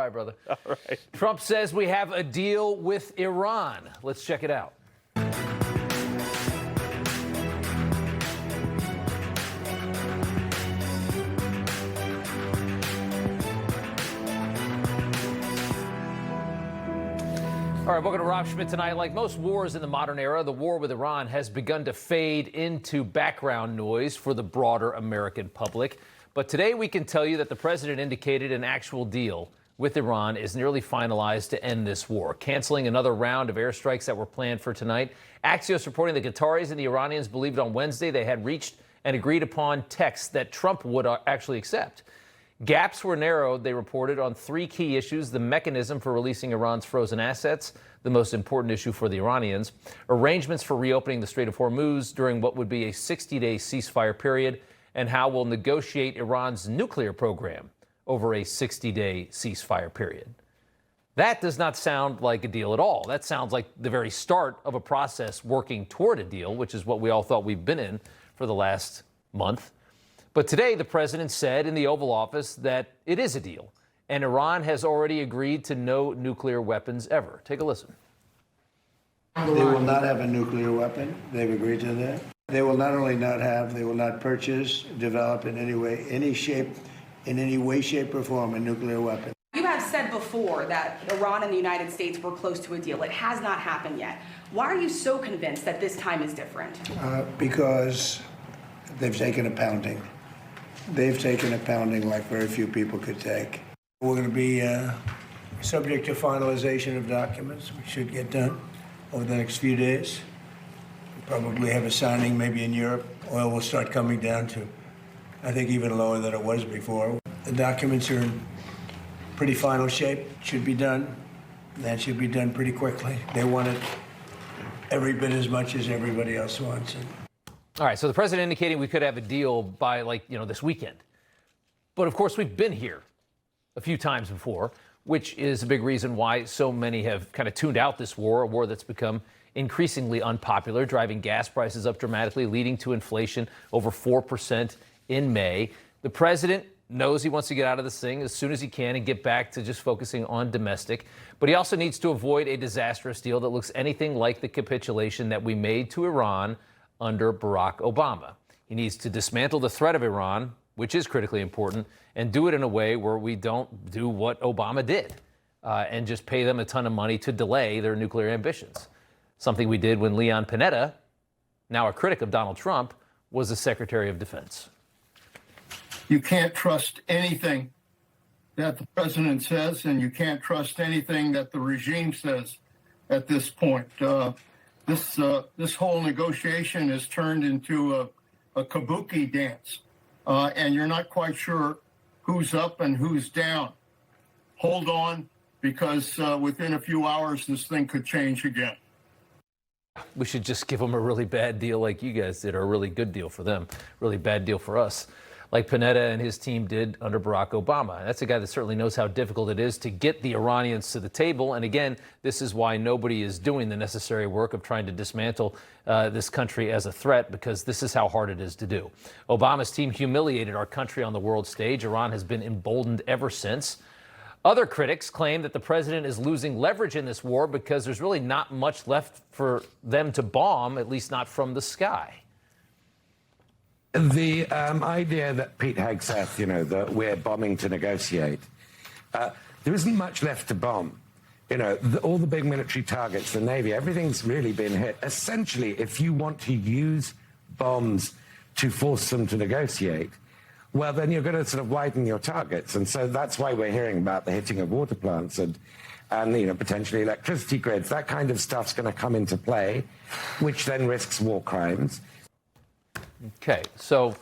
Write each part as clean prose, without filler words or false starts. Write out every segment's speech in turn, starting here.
right, brother. All right. Trump says we have a deal with Iran. Let's check it out. All right, welcome to Rob Schmitt Tonight. Like most wars in the modern era, the war with Iran has begun to fade into background noise for the broader American public. But today we can tell you that the president indicated an actual deal with Iran is nearly finalized to end this war, canceling another round of airstrikes that were planned for tonight. Axios reporting the Qataris and the Iranians believed on Wednesday they had reached an agreed upon text that Trump would actually accept. Gaps were narrowed, they reported, on three key issues: the mechanism for releasing Iran's frozen assets, the most important issue for the Iranians, arrangements for reopening the Strait of Hormuz during what would be a 60-day ceasefire period, and how we'll negotiate Iran's nuclear program over a 60-day ceasefire period. That does not sound like a deal at all. That sounds like the very start of a process working toward a deal, which is what we all thought we've been in for the last month. But today, the president said in the Oval Office that it is a deal, and Iran has already agreed to no nuclear weapons ever. Take a listen. They will not have a nuclear weapon. They've agreed to that. They will not only not have, they will not purchase, develop in any way, any shape, in any way, shape, or form a nuclear weapon. You have said before that Iran and the United States were close to a deal. It has not happened yet. Why are you so convinced that this time is different? Because they've taken a pounding. They've taken a pounding like very few people could take. We're going to be subject to finalization of documents, which should get done over the next few days. We'll probably have a signing maybe in Europe. Oil will start coming down to, I think, even lower than it was before. The documents are in pretty final shape. Should be done. That should be done pretty quickly. They want it every bit as much as everybody else wants it. All right, so the president indicating we could have a deal by, this weekend. But, of course, we've been here a few times before, which is a big reason why so many have kind of tuned out this war, a war that's become increasingly unpopular, driving gas prices up dramatically, leading to inflation over 4% in May. The president knows he wants to get out of this thing as soon as he can and get back to just focusing on domestic. But he also needs to avoid a disastrous deal that looks anything like the capitulation that we made to Iran under Barack Obama. He needs to dismantle the threat of Iran, which is critically important, and do it in a way where we don't do what Obama did and just pay them a ton of money to delay their nuclear ambitions. Something we did when Leon Panetta, now a critic of Donald Trump, was the Secretary of Defense. You can't trust anything that the president says, and you can't trust anything that the regime says at this point. This whole negotiation has turned into a kabuki dance, and you're not quite sure who's up and who's down. Hold on, because within a few hours, this thing could change again. We should just give them a really bad deal like you guys did, or a really good deal for them, really bad deal for us, like Panetta and his team did under Barack Obama. That's a guy that certainly knows how difficult it is to get the Iranians to the table. And again, this is why nobody is doing the necessary work of trying to dismantle this country as a threat, because this is how hard it is to do. Obama's team humiliated our country on the world stage. Iran has been emboldened ever since. Other critics claim that the president is losing leverage in this war because there's really not much left for them to bomb, at least not from the sky. The idea that Pete Hegseth, that we're bombing to negotiate, there isn't much left to bomb. All the big military targets, the Navy, everything's really been hit. Essentially, if you want to use bombs to force them to negotiate, well, then you're going to sort of widen your targets. And so that's why we're hearing about the hitting of water plants and potentially electricity grids. That kind of stuff's going to come into play, which then risks war crimes. Okay, so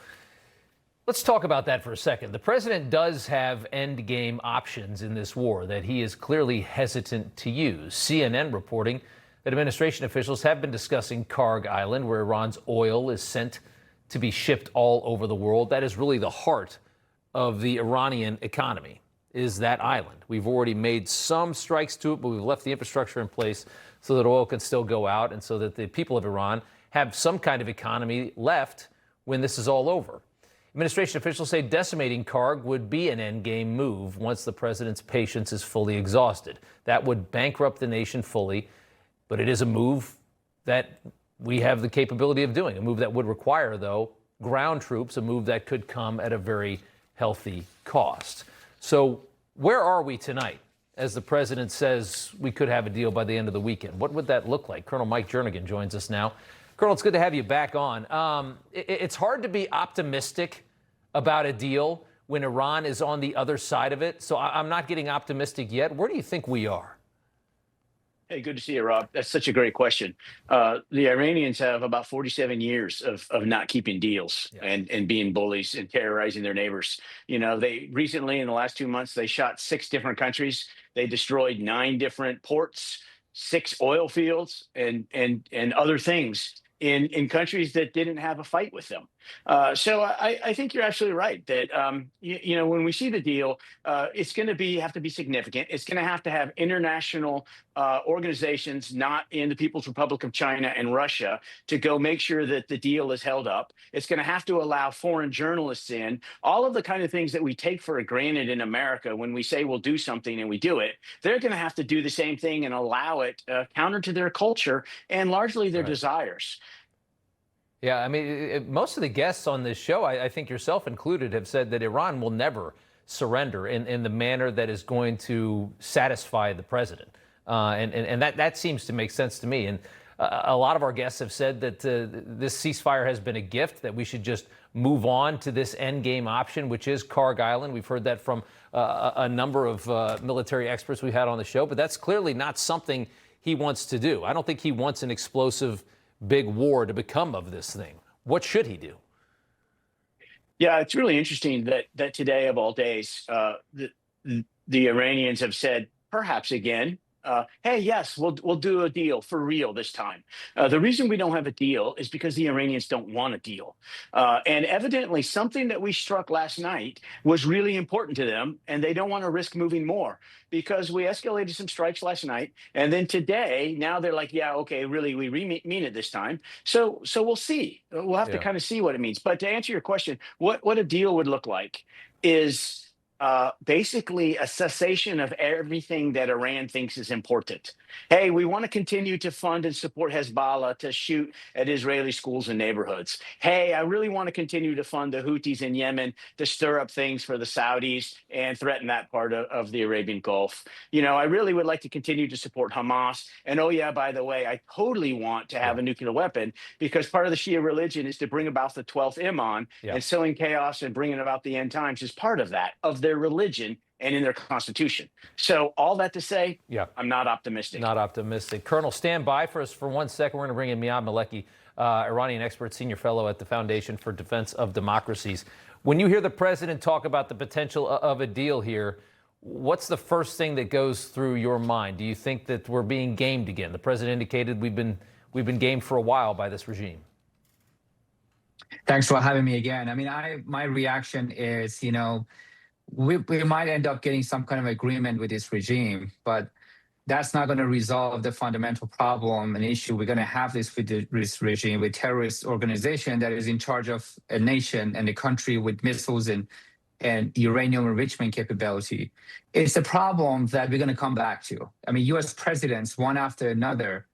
let's talk about that for a second. The president does have endgame options in this war that he is clearly hesitant to use. CNN reporting that administration officials have been discussing Kharg Island, where Iran's oil is sent to be shipped all over the world. That is really the heart of the Iranian economy, is that island. We've already made some strikes to it, but we've left the infrastructure in place so that oil can still go out and so that the people of Iran have some kind of economy left when this is all over. Administration officials say decimating Kharg would be an endgame move once the president's patience is fully exhausted. That would bankrupt the nation fully, but it is a move that we have the capability of doing, a move that would require, though, ground troops, a move that could come at a very healthy cost. So where are we tonight as the president says we could have a deal by the end of the weekend? What would that look like? Colonel Mike Jernigan joins us now. Colonel, it's good to have you back on. It's hard to be optimistic about a deal when Iran is on the other side of it. So I'm not getting optimistic yet. Where do you think we are? Hey, good to see you, Rob. That's such a great question. The Iranians have about 47 years of not keeping deals and being bullies and terrorizing their neighbors. You know, they recently, in the last 2 months, they shot 6 different countries. They destroyed 9 different ports, 6 oil fields, and other things in countries that didn't have a fight with them. So I think you're absolutely right that, you know, when we see the deal, it's going to have to be significant. It's going to have international organizations, not in the People's Republic of China and Russia, to go make sure that the deal is held up. It's going to have to allow foreign journalists in, all of the kind of things that we take for granted in America when we say we'll do something and we do it. They're going to have to do the same thing and allow it counter to their culture and largely their desires. Yeah, I mean, most of the guests on this show, I think yourself included, have said that Iran will never surrender in the manner that is going to satisfy the president. And that seems to make sense to me. And a lot of our guests have said that this ceasefire has been a gift, that we should just move on to this endgame option, which is Kharg Island. We've heard that from a number of military experts we've had on the show, but that's clearly not something he wants to do. I don't think he wants an explosive big war to become of this thing. What should he do? Yeah, it's really interesting that today of all days, the Iranians have said, perhaps again, hey, yes, we'll do a deal for real this time. The reason we don't have a deal is because the Iranians don't want a deal. And evidently something that we struck last night was really important to them, and they don't want to risk moving more because we escalated some strikes last night. And then today, now they're like, yeah, okay, really, we mean it this time. So we'll see. We'll have to kind of see what it means. But to answer your question, what a deal would look like is basically a cessation of everything that Iran thinks is important. Hey, we want to continue to fund and support Hezbollah to shoot at Israeli schools and neighborhoods. Hey, I really want to continue to fund the Houthis in Yemen to stir up things for the Saudis and threaten that part of the Arabian Gulf. You know, I really would like to continue to support Hamas. And oh yeah, by the way, I totally want to have a nuclear weapon because part of the Shia religion is to bring about the 12th Imam, and sowing chaos and bringing about the end times is part of that, of their religion and in their constitution. So all that to say, I'm not optimistic. Not optimistic. Colonel, stand by for us for 1 second. We're going to bring in Miad Maleki, Iranian expert, senior fellow at the Foundation for Defense of Democracies. When you hear the president talk about the potential of a deal here, what's the first thing that goes through your mind? Do you think that we're being gamed again? The president indicated we've been gamed for a while by this regime. Thanks for having me again. I mean, my reaction is, you know, we might end up getting some kind of agreement with this regime, but that's not going to resolve the fundamental problem and issue. We're going to have this with this regime, with terrorist organization that is in charge of a nation and a country with missiles and uranium enrichment capability. It's a problem that we're going to come back to. I mean, U.S. presidents, one after another,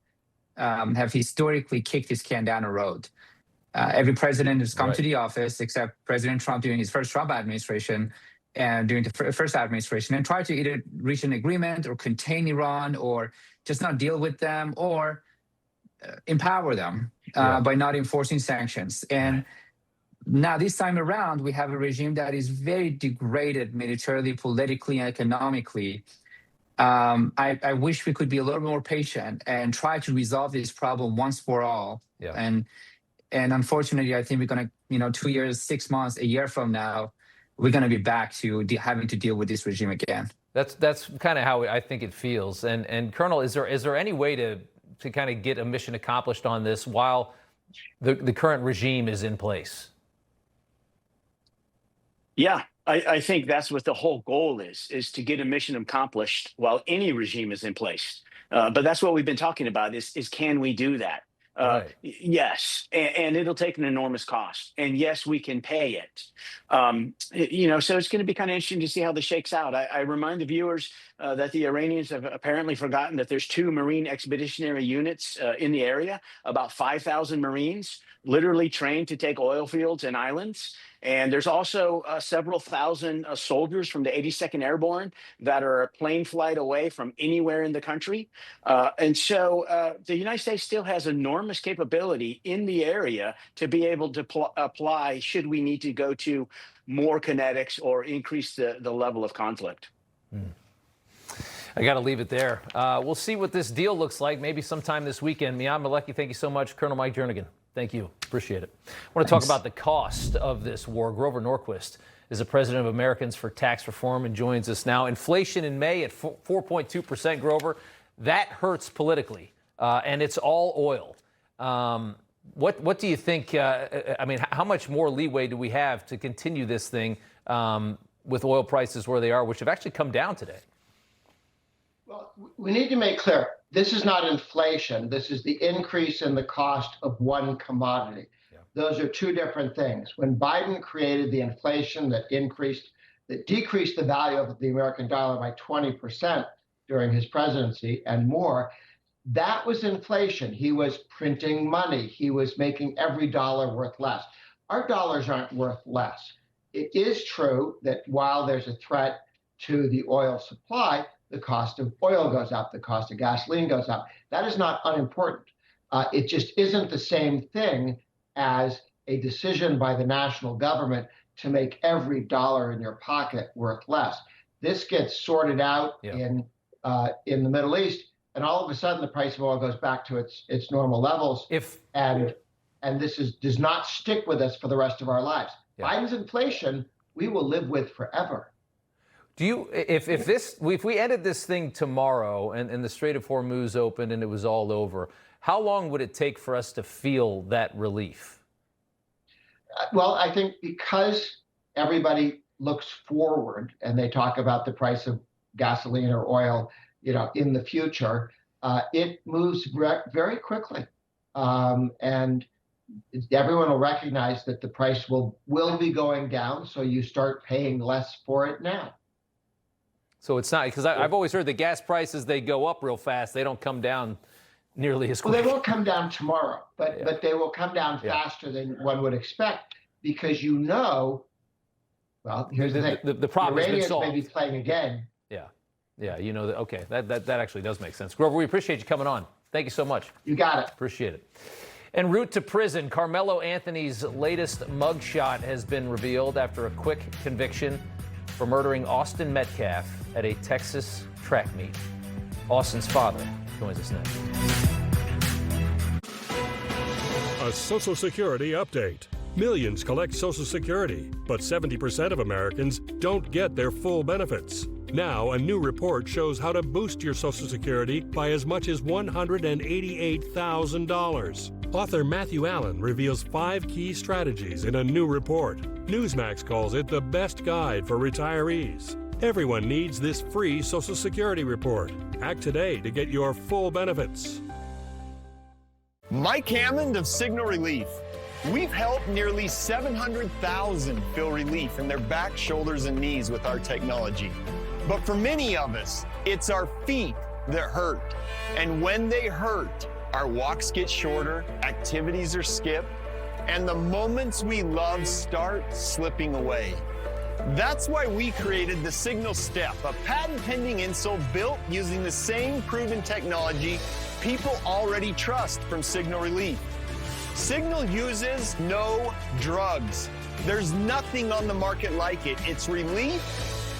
have historically kicked this can down the road. Every president has come to the office, except President Trump during his first Trump administration, and during the first administration, and try to either reach an agreement or contain Iran or just not deal with them or empower them by not enforcing sanctions. And now this time around, we have a regime that is very degraded militarily, politically, and economically. I wish we could be a little more patient and try to resolve this problem once for all. And unfortunately, I think we're going to, 2 years, 6 months, a year from now, we're going to be back to having to deal with this regime again. That's kind of how I think it feels. And Colonel, is there any way to kind of get a mission accomplished on this while the current regime is in place? Yeah, I think that's what the whole goal is to get a mission accomplished while any regime is in place. But that's what we've been talking about is can we do that? Right. Yes, and it'll take an enormous cost. And yes, we can pay it. So it's going to be kind of interesting to see how this shakes out. I remind the viewers that the Iranians have apparently forgotten that there's 2 Marine expeditionary units in the area, about 5,000 Marines literally trained to take oil fields and islands. And there's also several thousand soldiers from the 82nd Airborne that are a plane flight away from anywhere in the country. And so the United States still has enormous capability in the area to be able to apply should we need to go to more kinetics or increase the level of conflict. I got to leave it there. We'll see what this deal looks like maybe sometime this weekend. Mian Malecki, thank you so much. Colonel Mike Jernigan, thank you. Appreciate it. I want to talk about the cost of this war. Grover Norquist is the president of Americans for Tax Reform and joins us now. Inflation in May at 4.2%, Grover. That hurts politically, and it's all oil. What do you think? How much more leeway do we have to continue this thing with oil prices where they are, which have actually come down today? Well, we need to make clear, this is not inflation. This is the increase in the cost of one commodity. Yeah. Those are 2 different things. When Biden created the inflation that decreased the value of the American dollar by 20% during his presidency and more, that was inflation. He was printing money. He was making every dollar worth less. Our dollars aren't worth less. It is true that while there's a threat to the oil supply, the cost of oil goes up, the cost of gasoline goes up. That is not unimportant. It just isn't the same thing as a decision by the national government to make every dollar in your pocket worth less. This gets sorted out in the Middle East, and all of a sudden the price of oil goes back to its normal levels. And this does not stick with us for the rest of our lives. Yeah. Biden's inflation, we will live with forever. Do you, if we ended this thing tomorrow and the Strait of Hormuz opened and it was all over, how long would it take for us to feel that relief? Well, I think because everybody looks forward and they talk about the price of gasoline or oil, in the future, it moves very quickly, and everyone will recognize that the price will be going down. So you start paying less for it now. So it's not, because I've always heard the gas prices, they go up real fast. They don't come down nearly as quick. Well, they won't come down tomorrow, but they will come down faster than one would expect because well, here's the thing. The problem has been solved. Iranians may be playing a game. Yeah, okay, that actually does make sense. Grover, we appreciate you coming on. Thank you so much. You got it. Appreciate it. En route to prison, Karmelo Anthony's latest mugshot has been revealed after a quick conviction for murdering Austin Metcalf at a Texas track meet. Austin's father joins us next. A Social Security update. Millions collect Social Security, but 70% of Americans don't get their full benefits. Now, a new report shows how to boost your Social Security by as much as $188,000. Author Matthew Allen reveals 5 key strategies in a new report. Newsmax calls it the best guide for retirees. Everyone needs this free Social Security report. Act today to get your full benefits. Mike Hammond of Signal Relief. We've helped nearly 700,000 feel relief in their back, shoulders, and knees with our technology. But for many of us, it's our feet that hurt. And when they hurt, our walks get shorter, activities are skipped, and the moments we love start slipping away. That's why we created the Signal Step, a patent-pending insole built using the same proven technology people already trust from Signal Relief. Signal uses no drugs. There's nothing on the market like it. It's relief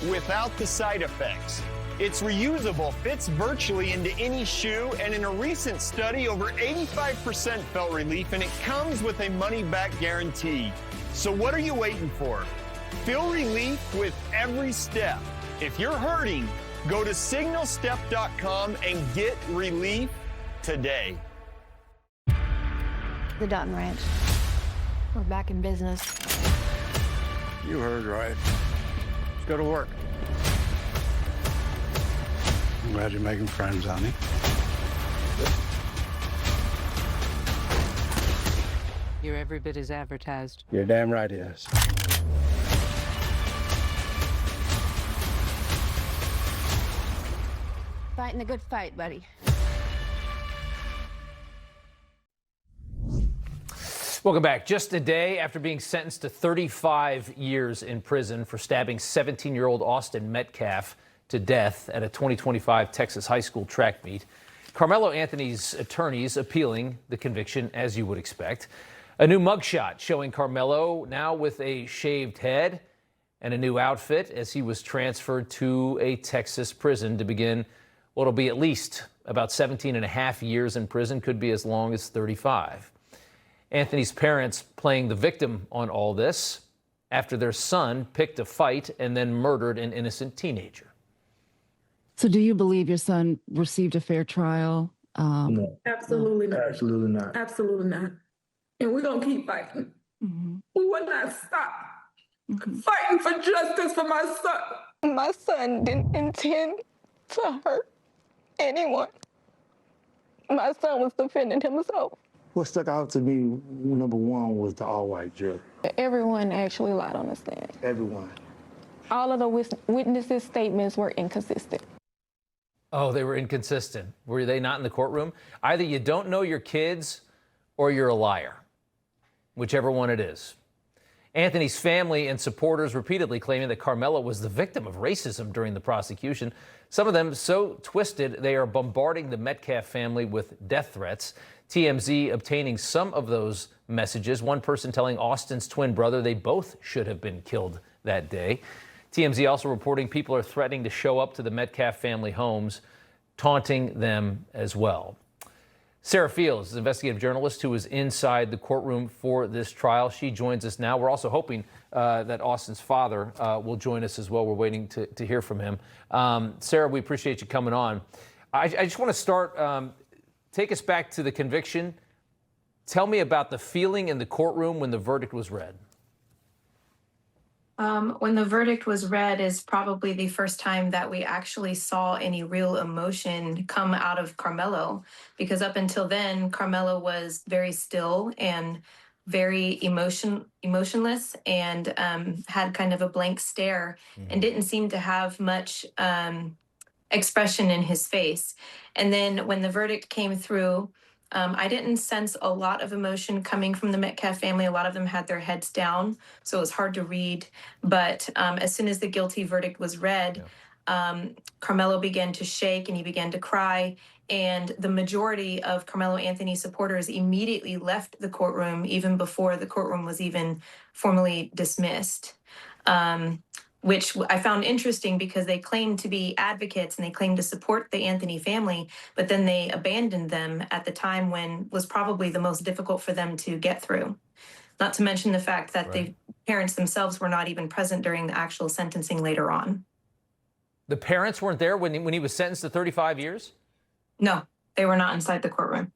without the side effects. It's reusable, fits virtually into any shoe, and in a recent study, over 85% felt relief, and it comes with a money-back guarantee. So what are you waiting for? Feel relief with every step. If you're hurting, go to signalstep.com and get relief today. The Dutton Ranch. We're back in business. You heard right. Let's go to work. I'm glad you're making friends, honey. You're every bit as advertised. You're damn right he is. Fighting a good fight, buddy. Welcome back. Just a day after being sentenced to 35 years in prison for stabbing 17-year-old Austin Metcalf to death at a 2025 Texas high school track meet, Karmelo Anthony's attorneys appealing the conviction, as you would expect. A new mugshot showing Karmelo now with a shaved head and a new outfit as he was transferred to a Texas prison to begin what'll be at least about 17 and a half years in prison, could be as long as 35. Anthony's parents playing the victim on all this after their son picked a fight and then murdered an innocent teenager. So do you believe your son received a fair trial? No. Absolutely not. Absolutely not. Absolutely not. And we're going to keep fighting. Mm-hmm. We will not stop fighting for justice for my son. My son didn't intend to hurt anyone. My son was defending himself. What stuck out to me, number one, was the all-white jury. Everyone actually lied on the stand. Everyone. All of the witnesses' statements were inconsistent. Oh, they were inconsistent. Were they not in the courtroom? Either you don't know your kids or you're a liar, whichever one it is. Anthony's family and supporters repeatedly claiming that Karmelo was the victim of racism during the prosecution. Some of them so twisted they are bombarding the Metcalf family with death threats. TMZ obtaining some of those messages. One person telling Austin's twin brother they both should have been killed that day. TMZ also reporting people are threatening to show up to the Metcalf family homes, taunting them as well. Sarah Fields is an investigative journalist who was inside the courtroom for this trial. She joins us now. We're also hoping that Austin's father will join us as well. We're waiting to hear from him. Sarah, we appreciate you coming on. I just want to start, take us back to the conviction. Tell me about the feeling in the courtroom when the verdict was read. When the verdict was read is probably the first time that we actually saw any real emotion come out of Karmelo, because up until then, Karmelo was very still and very emotionless and had kind of a blank stare and didn't seem to have much expression in his face. And then when the verdict came through, I didn't sense a lot of emotion coming from the Metcalf family. A lot of them had their heads down, so it was hard to read. But as soon as the guilty verdict was read, Karmelo began to shake and he began to cry. And the majority of Karmelo Anthony supporters immediately left the courtroom, even before the courtroom was even formally dismissed. Which I found interesting because they claimed to be advocates and they claimed to support the Anthony family, but then they abandoned them at the time when was probably the most difficult for them to get through. Not to mention the fact that the parents themselves were not even present during the actual sentencing later on. The parents weren't there when he was sentenced to 35 years? No, they were not inside the courtroom.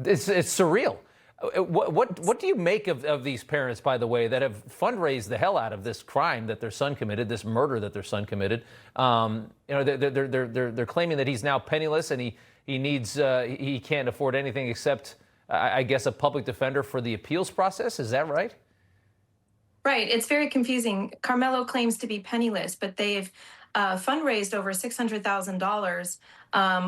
It's surreal. What do you make of these parents, by the way, that have fundraised the hell out of this crime that their son committed, this murder that their son committed? They're claiming that he's now penniless and he can't afford anything except, I guess, a public defender for the appeals process. Is that right? Right. It's very confusing. Karmelo claims to be penniless, but they've fundraised over $600,000,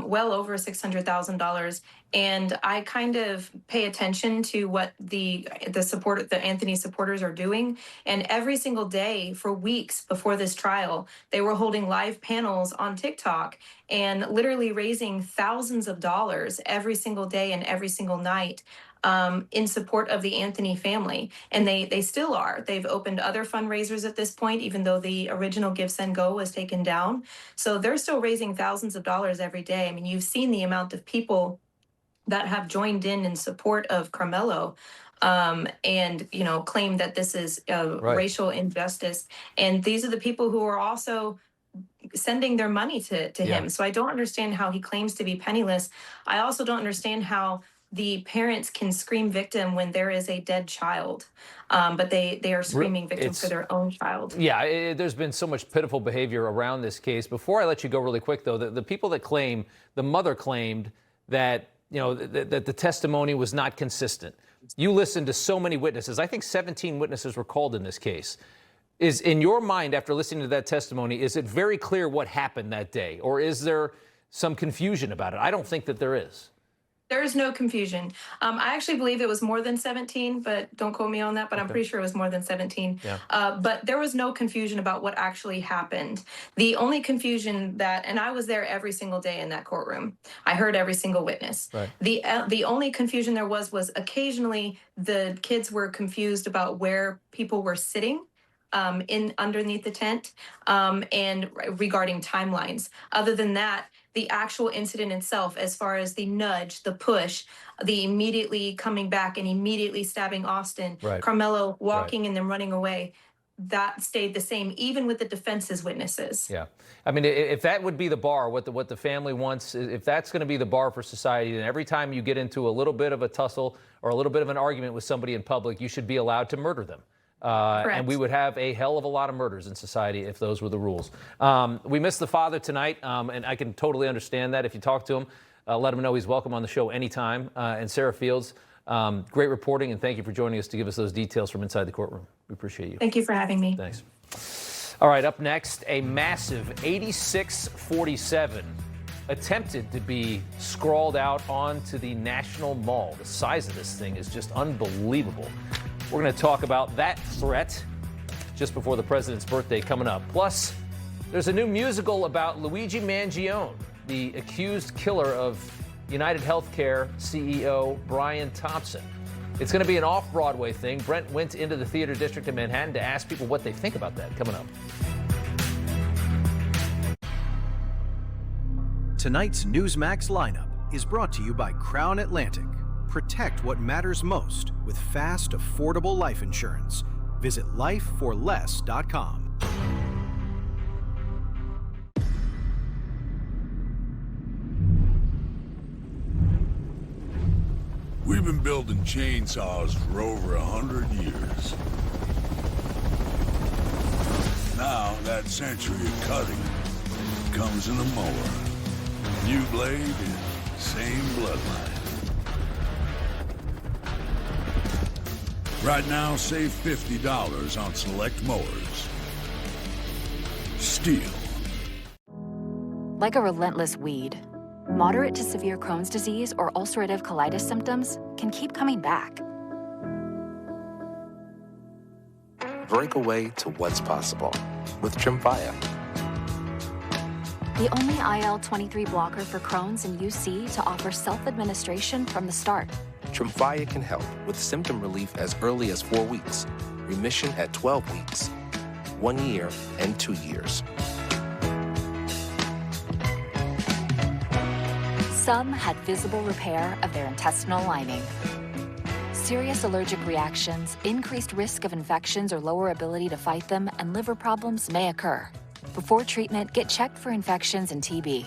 well over $600,000. And I kind of pay attention to what the Anthony supporters are doing. And every single day for weeks before this trial, they were holding live panels on TikTok and literally raising thousands of dollars every single day and every single night in support of the Anthony family. And they still are. They've opened other fundraisers at this point, even though the original Give, Send, Go was taken down. So they're still raising thousands of dollars every day. I mean, you've seen the amount of people that have joined in support of Karmelo and, claim that this is a racial injustice. And these are the people who are also sending their money to him. So I don't understand how he claims to be penniless. I also don't understand how the parents can scream victim when there is a dead child, but they are screaming victim for their own child. Yeah, there's been so much pitiful behavior around this case. Before I let you go really quick, though, the people that claim, the mother claimed that that the testimony was not consistent. You listened to so many witnesses. I think 17 witnesses were called in this case. Is, in your mind, after listening to that testimony, is it very clear what happened that day? Or is there some confusion about it? I don't think that there is. There is no confusion. I actually believe it was more than 17, but don't quote me on that, but I'm pretty sure it was more than 17. Yeah. But there was no confusion about what actually happened. The only confusion and I was there every single day in that courtroom. I heard every single witness. Right. The only confusion there was occasionally the kids were confused about where people were sitting underneath the tent and regarding timelines. Other than that, the actual incident itself, as far as the nudge, the push, the immediately coming back and immediately stabbing Austin, right. Karmelo walking and then running away, that stayed the same, even with the defense's witnesses. Yeah. I mean, if that would be the bar, what the family wants, if that's going to be the bar for society, then every time you get into a little bit of a tussle or a little bit of an argument with somebody in public, you should be allowed to murder them. And we would have a hell of a lot of murders in society if those were the rules. We missed the father tonight, and I can totally understand that. If you talk to him, let him know he's welcome on the show anytime. And Sarah Fields, great reporting, and thank you for joining us to give us those details from inside the courtroom. We appreciate you. Thank you for having me. Thanks. All right, up next, a massive 86-47 attempted to be scrawled out onto the National Mall. The size of this thing is just unbelievable. We're going to talk about that threat just before the president's birthday coming up. Plus, there's a new musical about Luigi Mangione, the accused killer of United Healthcare CEO Brian Thompson. It's going to be an off-Broadway thing. Brent went into the theater district in Manhattan to ask people what they think about that. Coming up. Tonight's Newsmax lineup is brought to you by Crown Atlantic. Protect what matters most with fast, affordable life insurance. Visit lifeforless.com. We've been building chainsaws for over 100 years. Now that century of cutting comes in a mower. New blade, same bloodline. Right now, save $50 on select mowers. Steel. Like a relentless weed, moderate to severe Crohn's disease or ulcerative colitis symptoms can keep coming back. Break away to what's possible with Tremfya. The only IL-23 blocker for Crohn's and UC to offer self-administration from the start. Tremfya can help with symptom relief as early as 4 weeks, remission at 12 weeks, 1 year, and 2 years. Some had visible repair of their intestinal lining. Serious allergic reactions, increased risk of infections or lower ability to fight them, and liver problems may occur. Before treatment, get checked for infections and TB.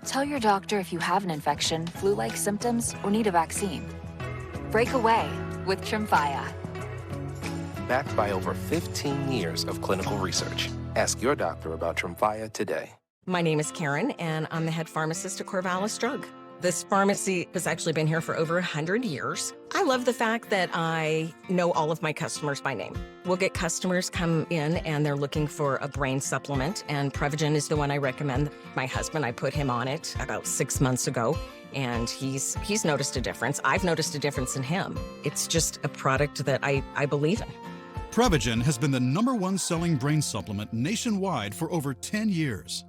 Tell your doctor if you have an infection, flu-like symptoms, or need a vaccine. Break away with Tremfya. Backed by over 15 years of clinical research. Ask your doctor about Tremfya today. My name is Karen, and I'm the head pharmacist at Corvallis Drug. This pharmacy has actually been here for over 100 years. I love the fact that I know all of my customers by name. We'll get customers come in and they're looking for a brain supplement, and Prevagen is the one I recommend. My husband, I put him on it about 6 months ago, and he's noticed a difference. I've noticed a difference in him. It's just a product that I believe in. Prevagen has been the #1 selling brain supplement nationwide for over 10 years.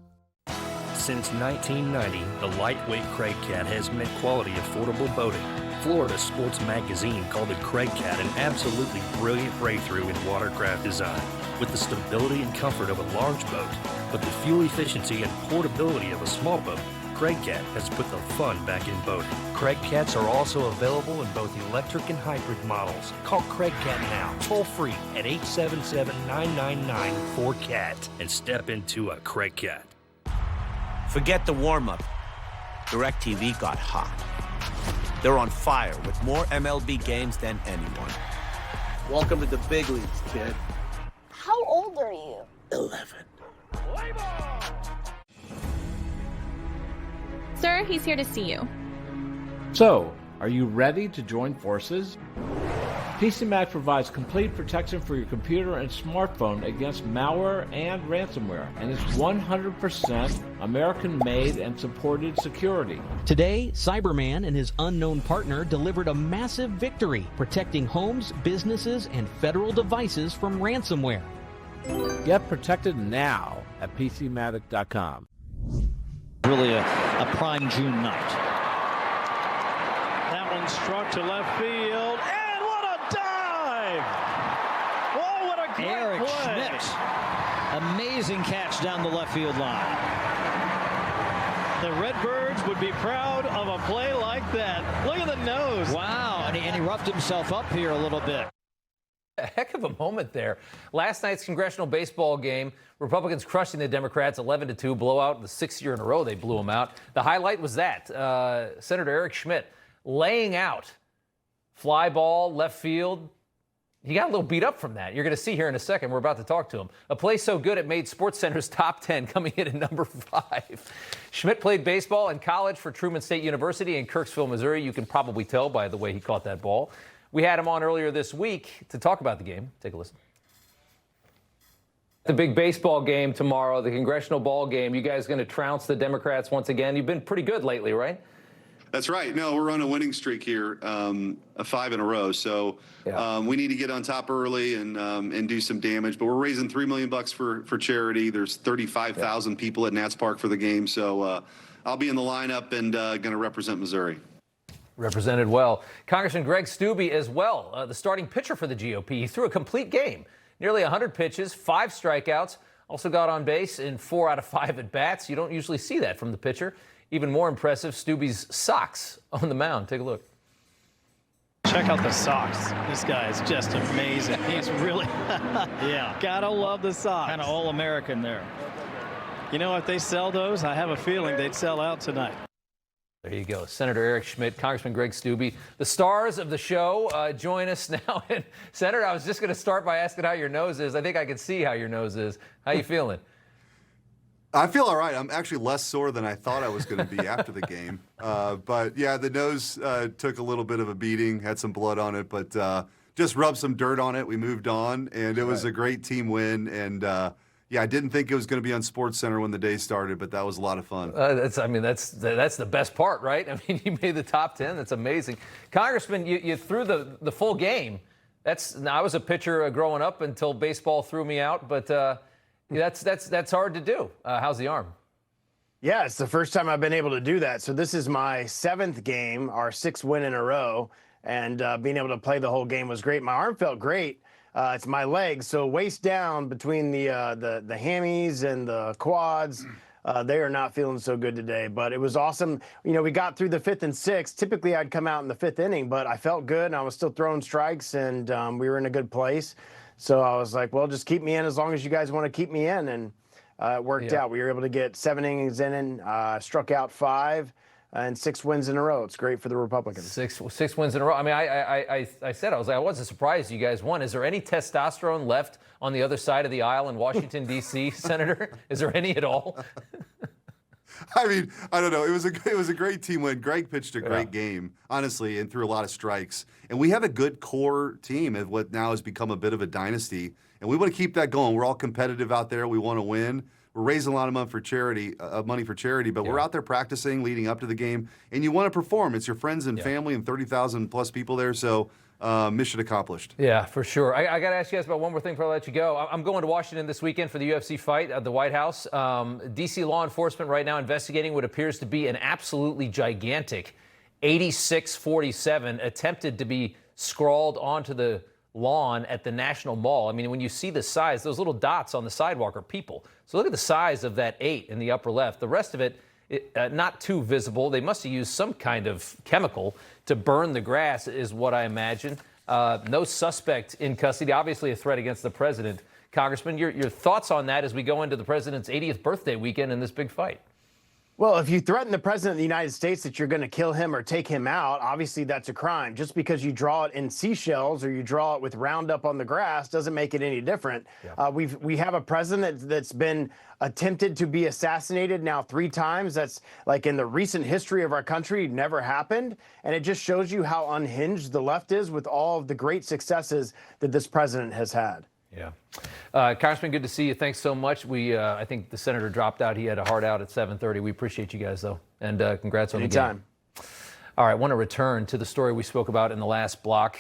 Since 1990, the lightweight Craig Cat has meant quality, affordable boating. Florida Sports Magazine called the Craig Cat an absolutely brilliant breakthrough in watercraft design. With the stability and comfort of a large boat, but the fuel efficiency and portability of a small boat, Craig Cat has put the fun back in boating. Craig Cats are also available in both electric and hybrid models. Call Craig Cat now, toll free at 877-999-4CAT, and step into a Craig Cat. Forget the warm-up. DirecTV got hot. They're on fire with more MLB games than anyone. Welcome to the big leagues, kid. How old are you? 11. Sir, he's here to see you. So, are you ready to join forces? PCMac provides complete protection for your computer and smartphone against malware and ransomware, and it's 100% American-made and supported security. Today, Cyberman and his unknown partner delivered a massive victory, protecting homes, businesses, and federal devices from ransomware. Get protected now at PCmatic.com. Really a prime June night. That one struck to left field, and what a dive! Oh, what a great Eric play! Schmitt, amazing catch down the left field line. The Redbirds would be proud of a play like that. Look at the nose. Wow, and he roughed himself up here a little bit. A heck of a moment there. Last night's congressional baseball game, Republicans crushing the Democrats 11-2 blowout. The 6th year in a row they blew them out. The highlight was that Senator Eric Schmitt laying out fly ball left field. He got a little beat up from that. You're going to see here in a second. We're about to talk to him. A play so good it made SportsCenter's top 10, coming in at number 5. Schmitt played baseball in college for Truman State University in Kirksville, Missouri. You can probably tell by the way he caught that ball. We had him on earlier this week to talk about the game. Take a listen. The big baseball game tomorrow, the congressional ball game. You guys going to trounce the Democrats once again? You've been pretty good lately, right? That's right. No, we're on a winning streak here, 5 in a row. So we need to get on top early and do some damage. But we're raising $3 million for charity. There's 35,000 people at Nats Park for the game. So I'll be in the lineup and going to represent Missouri. Represented well. Congressman Greg Steube as well, the starting pitcher for the GOP. He threw a complete game, nearly 100 pitches, 5 strikeouts, also got on base in 4 out of 5 at-bats. You don't usually see that from the pitcher. Even more impressive, Steube's socks on the mound. Take a look. Check out the socks. This guy is just amazing. He's really, gotta love the socks. Kind of all-American there. You know, if they sell those, I have a feeling they'd sell out tonight. There you go. Senator Eric Schmitt, Congressman Greg Steube. The stars of the show join us now. And Senator, I was just going to start by asking how your nose is. I think I can see how your nose is. How you feeling? I feel all right. I'm actually less sore than I thought I was going to be after the game. But, yeah, the nose took a little bit of a beating, had some blood on it, but just rubbed some dirt on it. We moved on, and it was a great team win. And, yeah, I didn't think it was going to be on SportsCenter when the day started, but that was a lot of fun. That's the best part, right? I mean, you made the top 10. That's amazing. Congressman, you threw the full game. I was a pitcher growing up until baseball threw me out, but that's hard to do. How's the arm? Yeah, it's the first time I've been able to do that. So this is my 7th game, our 6th win in a row, and being able to play the whole game was great. My arm felt great. It's my legs, so waist down between the hammies and the quads. They are not feeling so good today, but it was awesome. You know, we got through the 5th and 6th. Typically, I'd come out in the 5th inning, but I felt good, and I was still throwing strikes, and we were in a good place. So I was like, well, just keep me in as long as you guys want to keep me in, and it worked out. We were able to get 7 innings in, struck out 5. And 6 wins in a row. It's great for the Republicans. Six wins in a row. I mean, I said, I wasn't surprised you guys won. Is there any testosterone left on the other side of the aisle in Washington, D.C., Senator? Is there any at all? I mean, I don't know. It was a great team win. Greg pitched a great game, honestly, and threw a lot of strikes. And we have a good core team of what now has become a bit of a dynasty. And we want to keep that going. We're all competitive out there. We want to win. We're raising a lot of money for charity, but we're out there practicing leading up to the game, and you want to perform. It's your friends and family and 30,000 plus people there, so mission accomplished. Yeah, for sure. I got to ask you guys about one more thing before I let you go. I'm going to Washington this weekend for the UFC fight at the White House. D.C. law enforcement right now investigating what appears to be an absolutely gigantic 8647 attempted to be scrawled onto the lawn at the National Mall. I mean, when you see the size, those little dots on the sidewalk are people. So look at the size of that 8 in the upper left. The rest of it, not too visible. They must have used some kind of chemical to burn the grass, is what I imagine. No suspect in custody. Obviously a threat against the president. Congressman, your thoughts on that as we go into the president's 80th birthday weekend in this big fight? Well, if you threaten the president of the United States that you're going to kill him or take him out, obviously that's a crime. Just because you draw it in seashells or you draw it with Roundup on the grass doesn't make it any different. Yeah. We have a president that's been attempted to be assassinated now 3 times. That's like in the recent history of our country, never happened. And it just shows you how unhinged the left is with all of the great successes that this president has had. Yeah. Congressman, good to see you. Thanks so much. I think the senator dropped out. He had a hard out at 7:30. We appreciate you guys, though. And congrats on the game. All right, I want to return to the story we spoke about in the last block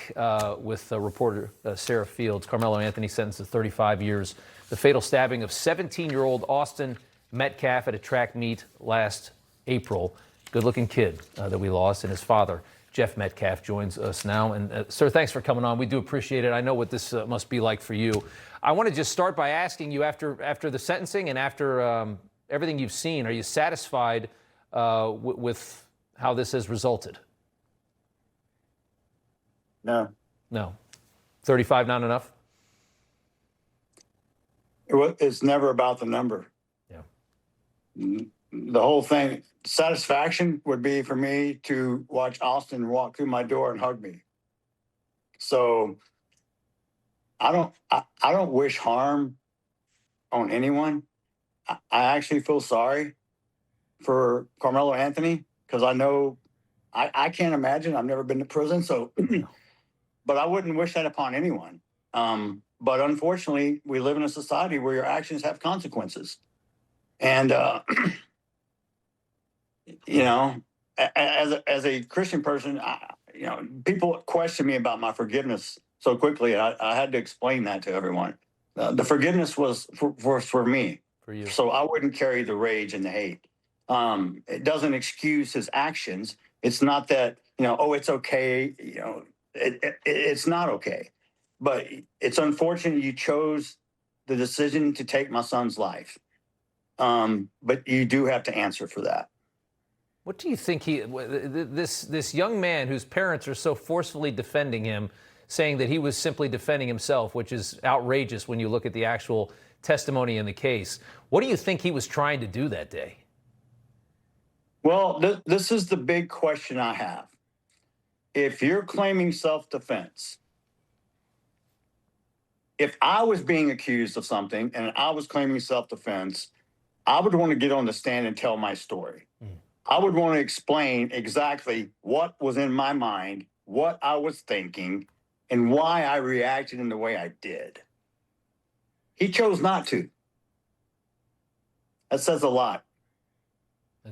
with reporter Sarah Fields. Karmelo Anthony sentenced to 35 years. The fatal stabbing of 17-year-old Austin Metcalf at a track meet last April. Good-looking kid that we lost, and his father, Jeff Metcalf, joins us now. And sir, thanks for coming on. We do appreciate it. I know what this must be like for you. I want to just start by asking you, after the sentencing and after everything you've seen, are you satisfied with how this has resulted? No. No. 35 not enough? It's never about the number. Yeah. The whole thing, satisfaction would be for me to watch Austin walk through my door and hug me. So I don't wish harm on anyone. I actually feel sorry for Karmelo Anthony because I know I can't imagine. I've never been to prison, so but I wouldn't wish that upon anyone. But unfortunately, we live in a society where your actions have consequences. And you know, as a Christian person, people question me about my forgiveness so quickly. I had to explain that to everyone. The forgiveness was for me, for you, so I wouldn't carry the rage and the hate. It doesn't excuse his actions. It's not that it's okay. It's not okay. But it's unfortunate you chose the decision to take my son's life. But you do have to answer for that. What do you think this young man whose parents are so forcefully defending him, saying that he was simply defending himself, which is outrageous when you look at the actual testimony in the case. What do you think he was trying to do that day? Well, this is the big question I have. If you're claiming self-defense, if I was being accused of something and I was claiming self-defense, I would want to get on the stand and tell my story. I would want to explain exactly what was in my mind, what I was thinking, and why I reacted in the way I did. He chose not to. That says a lot.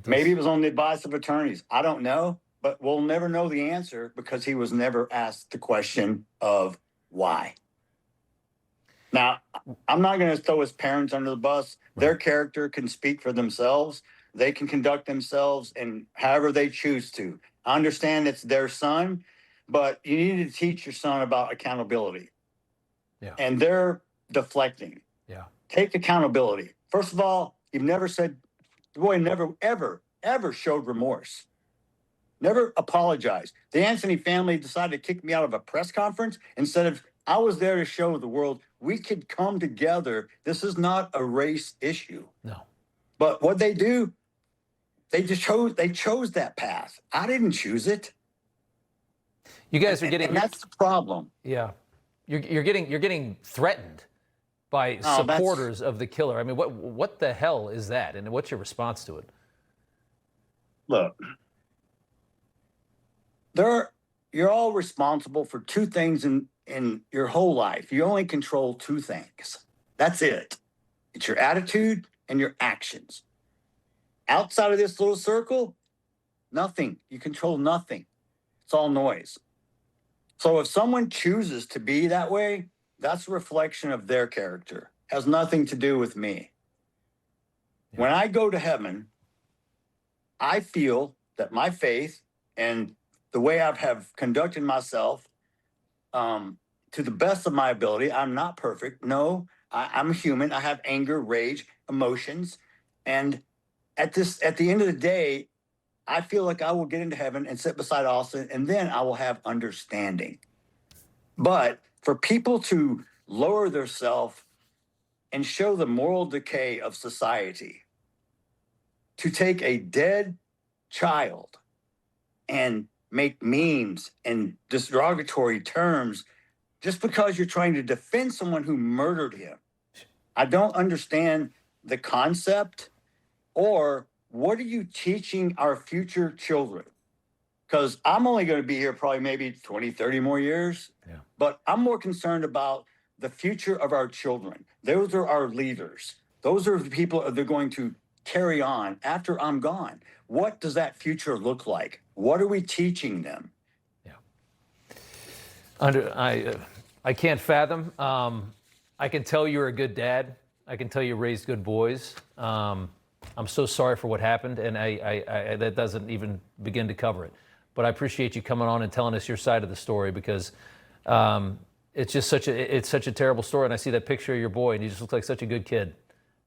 Maybe it was on the advice of attorneys. I don't know, but we'll never know the answer because he was never asked the question of why. Now, I'm not going to throw his parents under the bus. Their character can speak for themselves. They can conduct themselves in however they choose to. I understand it's their son, but you need to teach your son about accountability. Yeah. And they're deflecting. Yeah. Take accountability. First of all, you've never said, the boy never, ever showed remorse. Never apologized. The Anthony family decided to kick me out of a press conference instead of, I was there to show the world we could come together. This is not a race issue. No. But what they do, they chose that path. I didn't choose it. You guys are getting, and that's the problem. Yeah. You're getting threatened by supporters of the killer. I mean, what the hell is that? And what's your response to it? Look, you're all responsible for two things in your whole life. You only control two things. That's it. It's your attitude and your actions. Outside of this little circle, nothing. You control nothing. It's all noise. So if someone chooses to be that way, that's a reflection of their character. Has nothing to do with me. Yeah. When I go to heaven, I feel that my faith and the way I have conducted myself to the best of my ability, I'm not perfect. No, I'm human. I have anger, rage, emotions. And at the end of the day, I feel like I will get into heaven and sit beside Austin, and then I will have understanding. But for people to lower themselves and show the moral decay of society, to take a dead child and make memes and derogatory terms just because you're trying to defend someone who murdered him. I don't understand the concept, or what are you teaching our future children? Because I'm only going to be here probably maybe 20, 30 more years, but I'm more concerned about the future of our children. Those are our leaders. Those are the people that they're going to carry on after I'm gone. What does that future look like? What are we teaching them? I can't fathom. I can tell you're a good dad. I can tell you raised good boys. I'm so sorry for what happened, and I that doesn't even begin to cover it. But I appreciate you coming on and telling us your side of the story, because it's just such a terrible story. And I see that picture of your boy, and he just looks like such a good kid.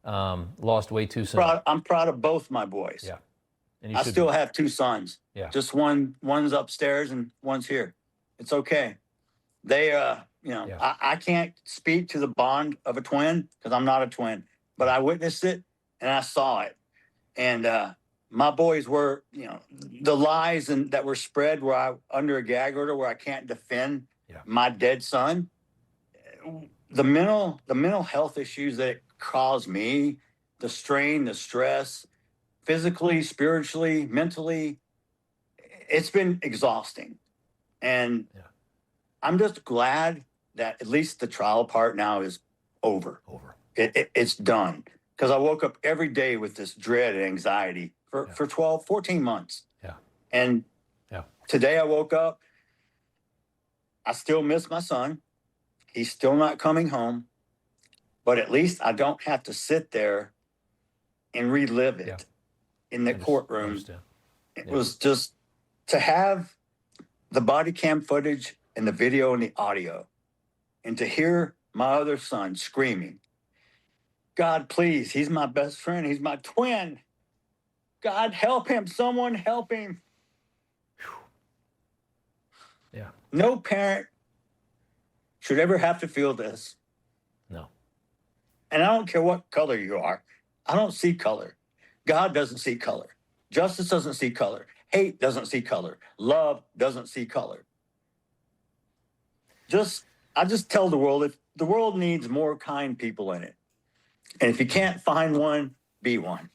Lost way too soon. I'm proud of both my boys. Yeah. And I still have 2 sons. Yeah. Just one's upstairs and one's here. It's okay. They, I can't speak to the bond of a twin because I'm not a twin, but I witnessed it and I saw it. And my boys were, the lies that were spread where I under a gag order where I can't defend my dead son. The mental health issues that it caused me, the strain, the stress, physically, spiritually, mentally, it's been exhausting. And I'm just glad that at least the trial part now is over. It's done. Because I woke up every day with this dread and anxiety for 12, 14 months. Yeah. And today I woke up, I still miss my son. He's still not coming home. But at least I don't have to sit there and relive it in the courtroom. It was just to have the body cam footage and the video and the audio, and to hear my other son screaming, God, please, he's my best friend. He's my twin. God, help him. Someone help him. Yeah. No parent should ever have to feel this. No. And I don't care what color you are. I don't see color. God doesn't see color. Justice doesn't see color. Hate doesn't see color. Love doesn't see color. I just tell the world, if the world needs more kind people in it, and if you can't find one, be one.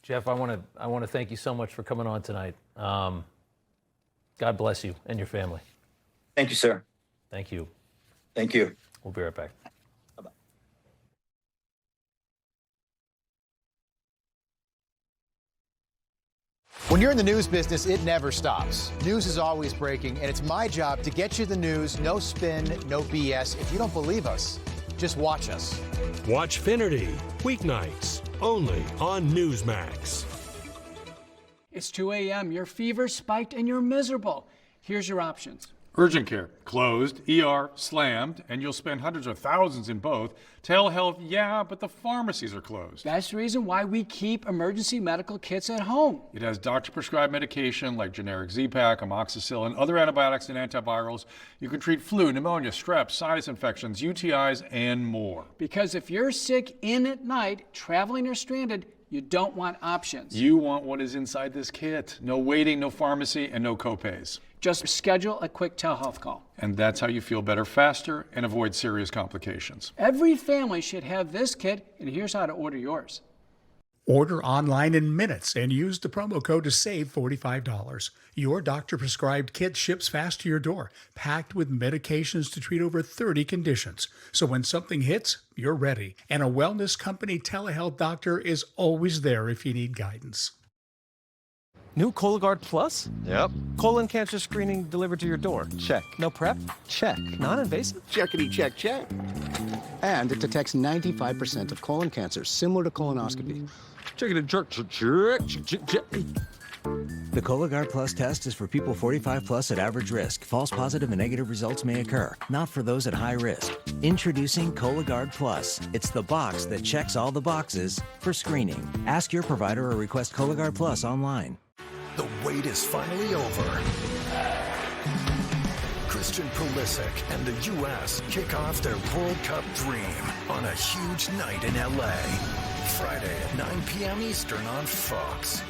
Jeff, I want to thank you so much for coming on tonight. God bless you and your family. Thank you, sir. Thank you. Thank you. We'll be right back. Bye-bye. When you're in the news business, it never stops. News is always breaking, and it's my job to get you the news, no spin, no BS. If you don't believe us, just watch us. Watch Finnerty, weeknights, only on Newsmax. It's 2 a.m., your fever spiked and you're miserable. Here's your options. Urgent care, closed. ER, slammed, and you'll spend hundreds of thousands in both. Telehealth, yeah, but the pharmacies are closed. That's the reason why we keep emergency medical kits at home. It has doctor-prescribed medication like generic Z-Pak, amoxicillin, other antibiotics and antivirals. You can treat flu, pneumonia, strep, sinus infections, UTIs, and more. Because if you're sick in at night, traveling or stranded, you don't want options. You want what is inside this kit. No waiting, no pharmacy, and no copays. Just schedule a quick telehealth call. And that's how you feel better faster and avoid serious complications. Every family should have this kit, and here's how to order yours. Order online in minutes and use the promo code to save $45. Your doctor-prescribed kit ships fast to your door, packed with medications to treat over 30 conditions. So when something hits, you're ready. And a wellness company telehealth doctor is always there if you need guidance. New Cologuard Plus? Yep. Colon cancer screening delivered to your door? Check. No prep? Check. Non-invasive? Checkity check check. And it detects 95% of colon cancer, similar to colonoscopy. Checkity check check. The Cologuard Plus test is for people 45 plus at average risk. False positive and negative results may occur, not for those at high risk. Introducing Cologuard Plus. It's the box that checks all the boxes for screening. Ask your provider or request Cologuard Plus online. The wait is finally over. Christian Pulisic and the U.S. kick off their World Cup dream on a huge night in L.A. Friday at 9 p.m. Eastern on Fox.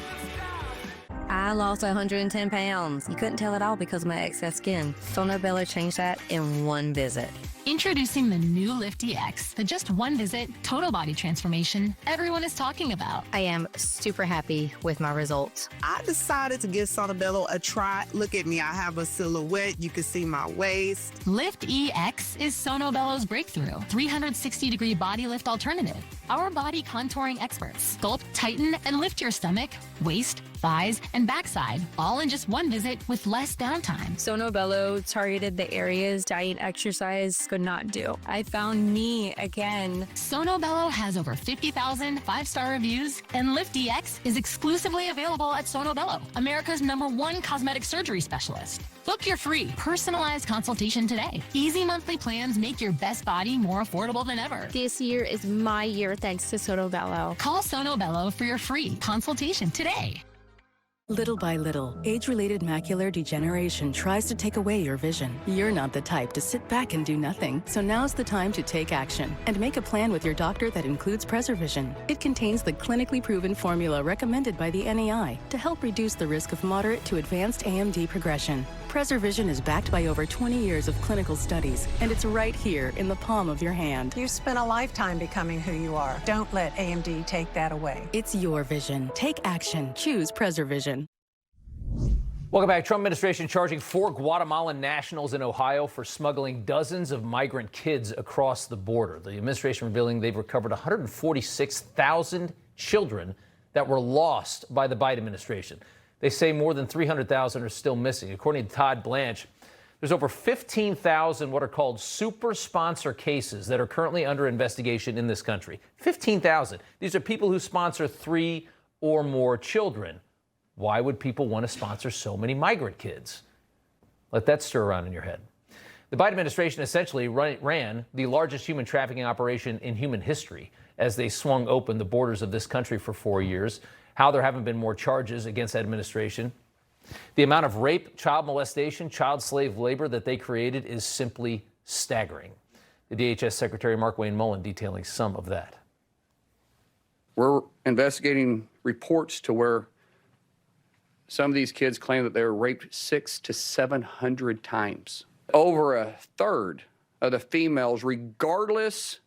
I lost 110 pounds. You couldn't tell at all because of my excess skin. Sono Bello changed that in one visit. Introducing the new Lift EX, the just one visit, total body transformation everyone is talking about. I am super happy with my results. I decided to give Sono Bello a try. Look at me, I have a silhouette. You can see my waist. Lift EX is Sono Bello's breakthrough 360-degree body lift alternative. Our body contouring experts sculpt, tighten, and lift your stomach, waist, thighs, and backside, all in just one visit with less downtime. Sono Bello targeted the areas diet exercise could not do. I found me again. Sono Bello has over 50,000 five-star reviews, and Lift EX is exclusively available at Sono Bello, America's #1 cosmetic surgery specialist. Book your free, personalized consultation today. Easy monthly plans make your best body more affordable than ever. This year is my year thanks to Sono Bello. Call Sono Bello for your free consultation today. Little by little, age-related macular degeneration tries to take away your vision. You're not the type to sit back and do nothing, so now's the time to take action and make a plan with your doctor that includes PreserVision. It contains the clinically proven formula recommended by the NEI to help reduce the risk of moderate to advanced AMD progression. PreserVision is backed by over 20 years of clinical studies, and it's right here in the palm of your hand. You've spent a lifetime becoming who you are. Don't let AMD take that away. It's your vision. Take action. Choose PreserVision. Welcome back. Trump administration charging 4 Guatemalan nationals in Ohio for smuggling dozens of migrant kids across the border. The administration revealing they've recovered 146,000 children that were lost by the Biden administration. They say more than 300,000 are still missing. According to Todd Blanche, there's over 15,000 what are called super sponsor cases that are currently under investigation in this country. 15,000. These are people who sponsor 3 or more children. Why would people want to sponsor so many migrant kids? Let that stir around in your head. The Biden administration essentially ran the largest human trafficking operation in human history as they swung open the borders of this country for 4 years. How there haven't been more charges against that administration. The amount of rape, child molestation, child slave labor that they created is simply staggering. The DHS Secretary Mark Wayne Mullen detailing some of that. We're investigating reports to where some of these kids claim that they were raped 600 to 700 times. Over a third of the females, regardless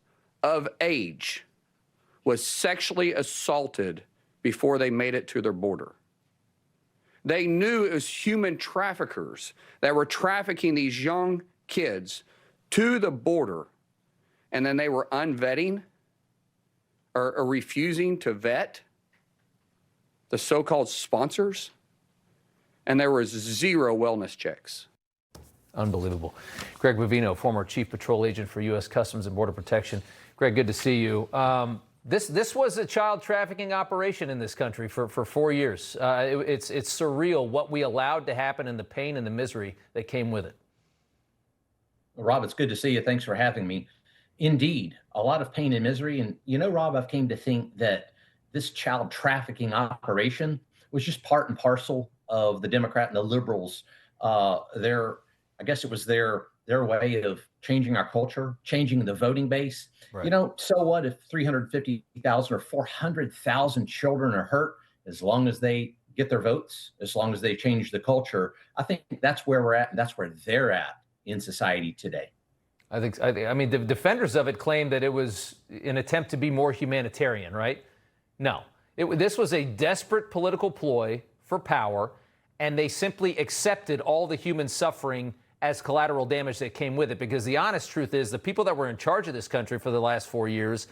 of age, was sexually assaulted before they made it to their border. They knew it was human traffickers that were trafficking these young kids to the border, and then they were unvetting or refusing to vet the so-called sponsors, and there was 0 wellness checks. Unbelievable. Greg Bovino, former chief patrol agent for U.S. Customs and Border Protection. Greg, good to see you. This was a child trafficking operation in this country for 4 years. It's surreal what we allowed to happen and the pain and the misery that came with it. Well, Rob, it's good to see you. Thanks for having me. Indeed, a lot of pain and misery. And you know, Rob, I've came to think that this child trafficking operation was just part and parcel of the Democrat and the liberals. I guess it was their way of changing our culture, changing the voting base. Right. You know, so what if 350,000 or 400,000 children are hurt as long as they get their votes, as long as they change the culture? I think that's where we're at, and that's where they're at in society today. I mean, the defenders of it claim that it was an attempt to be more humanitarian, right? No, this was a desperate political ploy for power, and they simply accepted all the human suffering as collateral damage that came with it, because the honest truth is the people that were in charge of this country for the last 4 years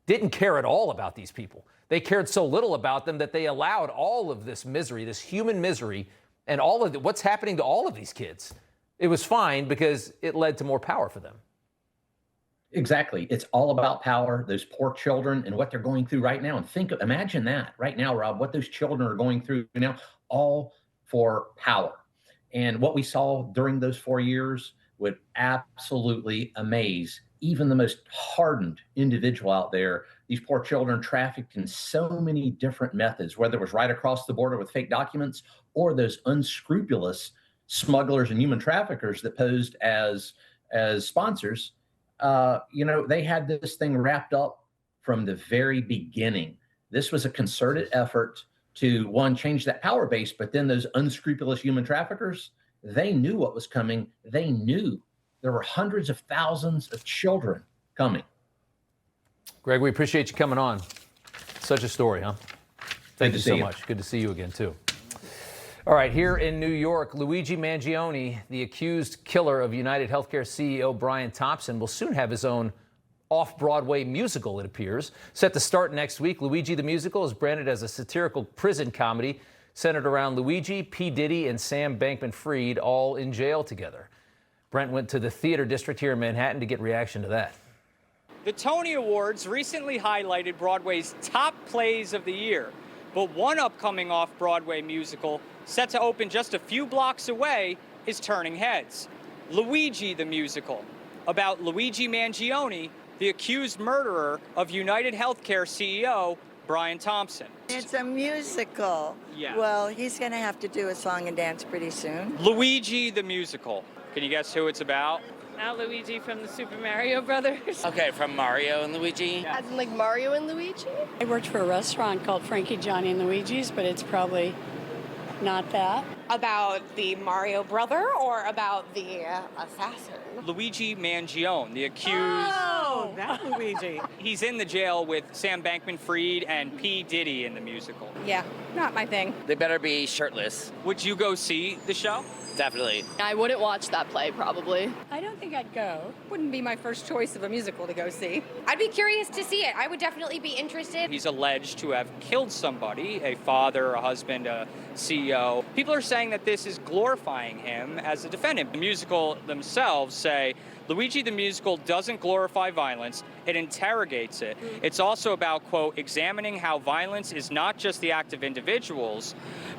didn't care at all about these people. They cared so little about them that they allowed all of this misery, this human misery, and all of what's happening to all of these kids. It was fine because it led to more power for them. Exactly. It's all about power, those poor children and what they're going through right now. And imagine that right now, Rob, what those children are going through now, all for power. And what we saw during those 4 years would absolutely amaze even the most hardened individual out there. These poor children trafficked in so many different methods, whether it was right across the border with fake documents or those unscrupulous smugglers and human traffickers that posed as sponsors. You know, they had this thing wrapped up from the very beginning. This was a concerted effort to, one, change that power base, but then those unscrupulous human traffickers, they knew what was coming. They knew there were hundreds of thousands of children coming. Greg, we appreciate you coming on. Such a story, huh? Thank you so you. much. Good to see you again, too. All right, here in New York, Luigi Mangione, the accused killer of United Healthcare CEO Brian Thompson, will soon have his own off-Broadway musical, it appears. Set to start next week, Luigi the Musical is branded as a satirical prison comedy centered around Luigi, P. Diddy, and Sam Bankman-Fried, all in jail together. Brent went to the theater district here in Manhattan to get reaction to that. The Tony Awards recently highlighted Broadway's top plays of the year, but one upcoming off-Broadway musical set to open just a few blocks away is turning heads. Luigi the Musical, about Luigi Mangione, the accused murderer of United Healthcare CEO Brian Thompson. It's a musical. Yeah. Well, he's going to have to do a song and dance pretty soon. Luigi the Musical. Can you guess who it's about? Not Luigi from the Super Mario Brothers. Okay, from Mario and Luigi. As in like Mario and Luigi? I worked for a restaurant called Frankie, Johnny, and Luigi's, but it's probably not that. About the Mario brother or about the assassin? Luigi Mangione, the accused. Oh, that Luigi. He's in the jail with Sam Bankman-Fried and P. Diddy in the musical. Yeah, not my thing. They better be shirtless. Would you go see the show? Definitely. I wouldn't watch that play, probably. I don't think I'd go. Wouldn't be my first choice of a musical to go see. I'd be curious to see it. I would definitely be interested. He's alleged to have killed somebody, a father, a husband, a CEO. People are saying that this is glorifying him as a defendant. The musical themselves say Luigi the Musical doesn't glorify violence, it interrogates it. It's also about, quote, examining how violence is not just the act of individuals,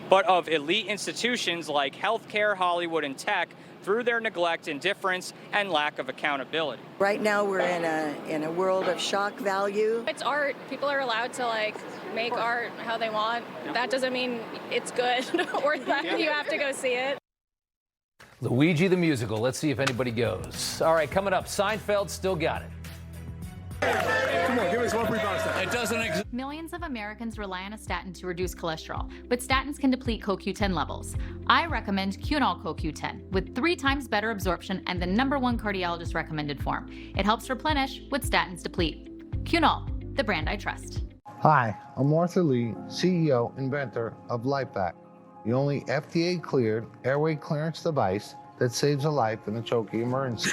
but of elite institutions like healthcare, Hollywood, and tech through their neglect, indifference, and lack of accountability. Right now we're in a world of shock value. It's art. People are allowed to make art how they want. That doesn't mean it's good or that you have to go see it. Luigi the Musical. Let's see if anybody goes. All right, coming up, Seinfeld still got it. Come on, give us one free box. It doesn't exist. Millions of Americans rely on a statin to reduce cholesterol, but statins can deplete CoQ10 levels. I recommend Cunol CoQ10 with 3 times better absorption and the #1 cardiologist recommended form. It helps replenish what statins deplete. Cunol, the brand I trust. Hi, I'm Arthur Lee, CEO, inventor of LifeVac, the only FDA-cleared airway clearance device that saves a life in a choking emergency.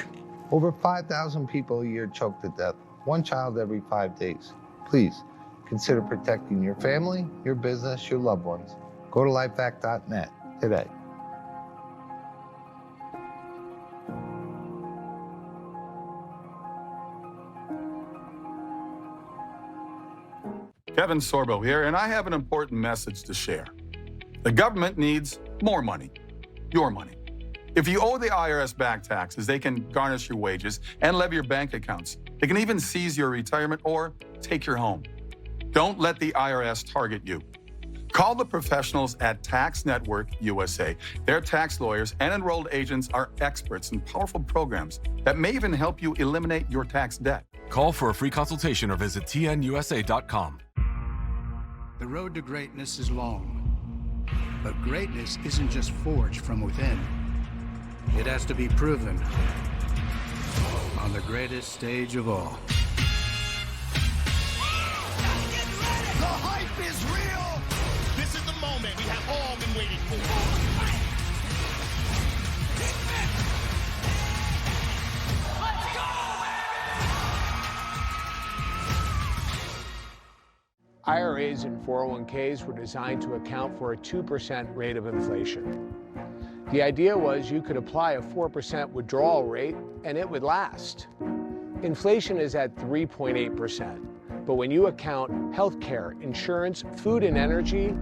Over 5,000 people a year choke to death, 1 child every 5 days. Please consider protecting your family, your business, your loved ones. Go to lifevac.net today. Kevin Sorbo here, and I have an important message to share. The government needs more money, your money. If you owe the IRS back taxes, they can garnish your wages and levy your bank accounts. They can even seize your retirement or take your home. Don't let the IRS target you. Call the professionals at Tax Network USA. Their tax lawyers and enrolled agents are experts in powerful programs that may even help you eliminate your tax debt. Call for a free consultation or visit tnusa.com. The road to greatness is long, but greatness isn't just forged from within. It has to be proven on the greatest stage of all. The hype is real! This is the moment we have all been waiting for. Let's go, IRAs and 401ks were designed to account for a 2% rate of inflation. The idea was you could apply a 4% withdrawal rate and it would last. Inflation is at 3.8%, but when you account healthcare, insurance, food, and energy,